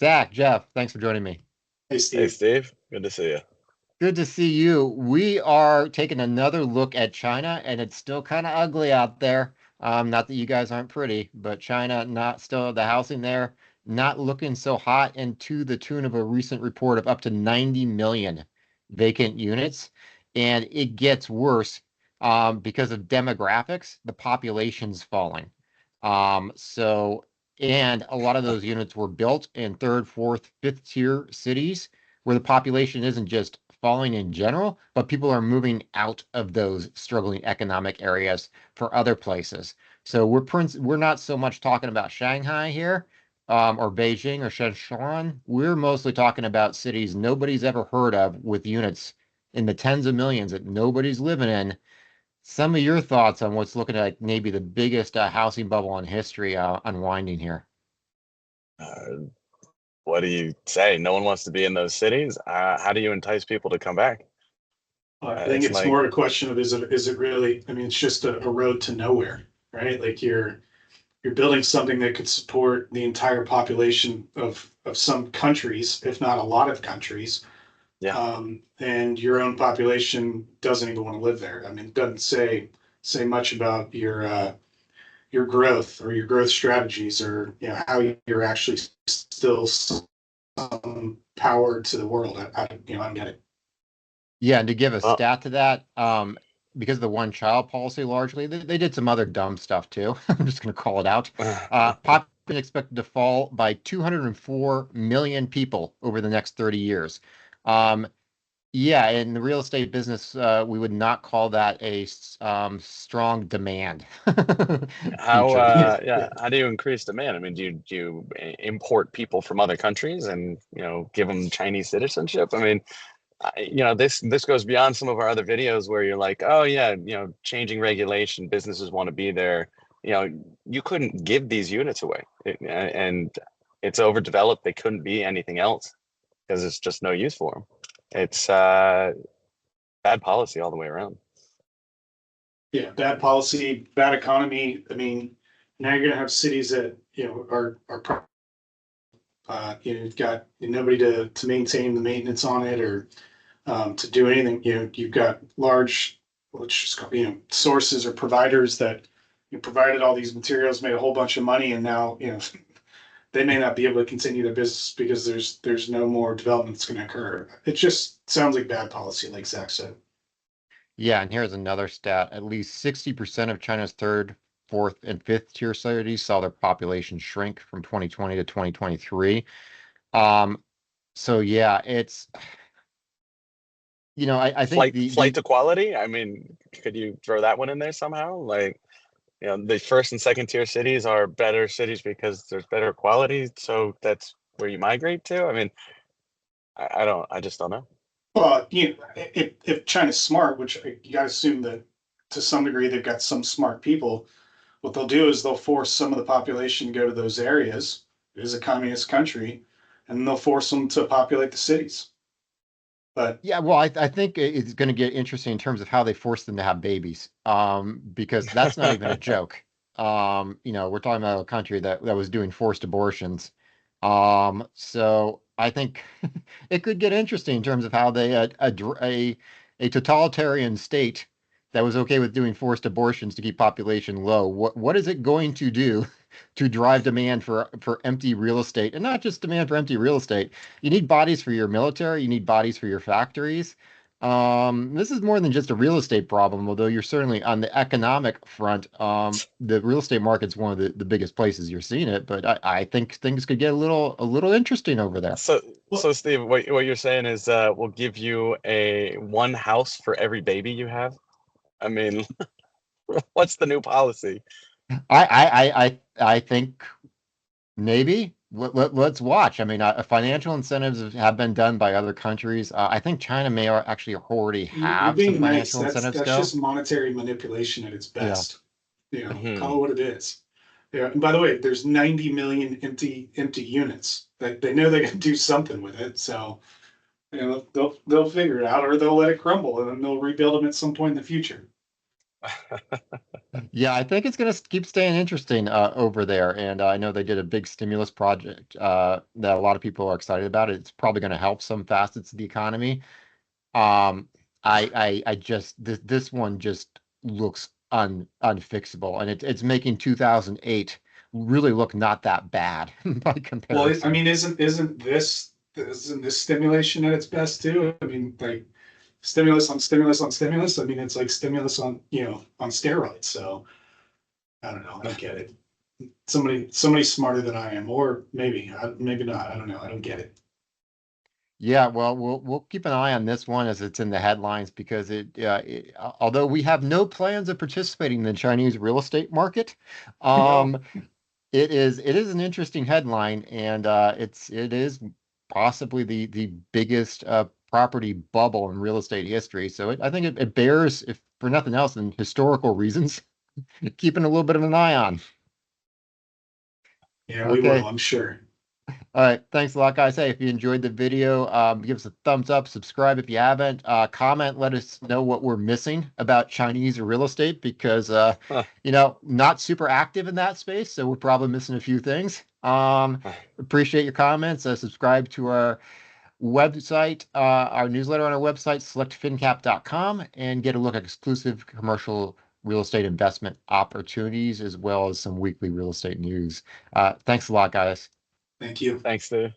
Zach, Jeff, thanks for joining me. Hey, Hey Steve. Steve, good to see you. Good to see you. We are taking another look at China, and it's still kind of ugly out there. Not that you guys aren't pretty, but China, not still the housing there, not looking so hot, and to the tune of a recent report of up to 90 million vacant units. And it gets worse because of demographics, the population's falling. So, and a lot of those units were built in third, fourth, fifth tier cities where the population isn't just falling in general, but people are moving out of those struggling economic areas for other places. So we're not so much talking about Shanghai here, or Beijing or Shenzhen. We're mostly talking about cities nobody's ever heard of with units in the tens of millions that nobody's living in. Some of your thoughts on what's looking like maybe the biggest housing bubble in history unwinding here. Uh, what do you say? No one wants to be in those cities. How do you entice people to come back? I think It's it's like, more a question of is it really? I mean, it's just a road to nowhere, right? Like you're building something that could support the entire population of some countries, if not a lot of countries, yeah, and your own population doesn't even want to live there. I mean, it doesn't say much about your growth or your growth strategies or how you're actually still some power to the world. I don't get it. Yeah, and to give a well, stat to that, because of the one child policy largely, they did some other dumb stuff too. I'm just going to call it out. Population expected to fall by 204 million people over the next 30 years. Um, yeah, in the real estate business, we would not call that a strong demand how feature. Yeah. how do you increase demand? I mean, do you import people from other countries and give them Chinese citizenship? I mean, this goes beyond some of our other videos where you're like, oh yeah, changing regulation, businesses want to be there. You couldn't give these units away, and it's overdeveloped. They couldn't be anything else because it's just no use for them. It's bad policy all the way around. Yeah, bad policy, bad economy. I mean, now you're gonna have cities that you've got nobody to maintain the maintenance on it or to do anything. You've got large, let's just call, sources or providers that provided all these materials, made a whole bunch of money, and now they may not be able to continue their business because there's no more development that's going to occur. It just sounds like bad policy, like Zach said. Yeah, and here's another stat. At least 60% of China's third, fourth, and fifth tier cities saw their population shrink from 2020 to 2023. Um, so yeah, I think Flight to quality. I mean, could you throw that one in there somehow? Like, the first and second tier cities are better cities because there's better quality, so that's where you migrate to. I mean, I just don't know. Well, if China's smart, which you got to assume that to some degree they've got some smart people, what they'll do is they'll force some of the population to go to those areas. It is a communist country, and they'll force them to populate the cities. But Yeah, well, I think it's going to get interesting in terms of how they force them to have babies, because that's not even a joke. We're talking about a country that was doing forced abortions. So I think it could get interesting in terms of how they a totalitarian state that was okay with doing forced abortions to keep population low. What is it going to do to drive demand for empty real estate, and not just demand for empty real estate? You need bodies for your military, you need bodies for your factories. This is more than just a real estate problem, although you're certainly on the economic front. The real estate market's one of the biggest places you're seeing it, but I think things could get a little interesting over there. So, well, Steve, what you're saying is, we'll give you a one house for every baby you have. I mean, what's the new policy? I think maybe let's watch. I mean, financial incentives have been done by other countries. I think China may actually already you're have some being nice. financial That's incentives that's go. just monetary manipulation at its Yeah. best. Call it Hmm. what it is. Yeah. And by the way, there's 90 million empty units. That they know they can do something with it. So they'll figure it out, or they'll let it crumble, and then they'll rebuild them at some point in the future. Yeah, I think it's going to keep staying interesting over there. And I know they did a big stimulus project that a lot of people are excited about. It's probably going to help some facets of the economy. Um, I just this one just looks unfixable, and it's making 2008 really look not that bad by Well, I comparison. mean, isn't this stimulation at its best too? I mean, like stimulus on stimulus on stimulus. I mean, it's like stimulus on, on steroids. So I don't know. I don't get it. Somebody smarter than I am, or maybe not. I don't know. I don't get it. Yeah, well, we'll keep an eye on this one as it's in the headlines because although we have no plans of participating in the Chinese real estate market, No. um, it is an interesting headline, and it is possibly the biggest property bubble in real estate history. So I think it bears, if for nothing else, than historical reasons, keeping a little bit of an eye on. Yeah, we will. Okay. I'm sure. All right. Thanks a lot, guys. Hey, if you enjoyed the video, give us a thumbs up, subscribe if you haven't, comment, let us know what we're missing about Chinese real estate because, Huh. not super active in that space. So we're probably missing a few things. Huh. Appreciate your comments. Subscribe to our website, our newsletter on our website, selectfincap.com, and get a look at exclusive commercial real estate investment opportunities as well as some weekly real estate news. Thanks a lot, guys. Thank you. Thanks, Dave.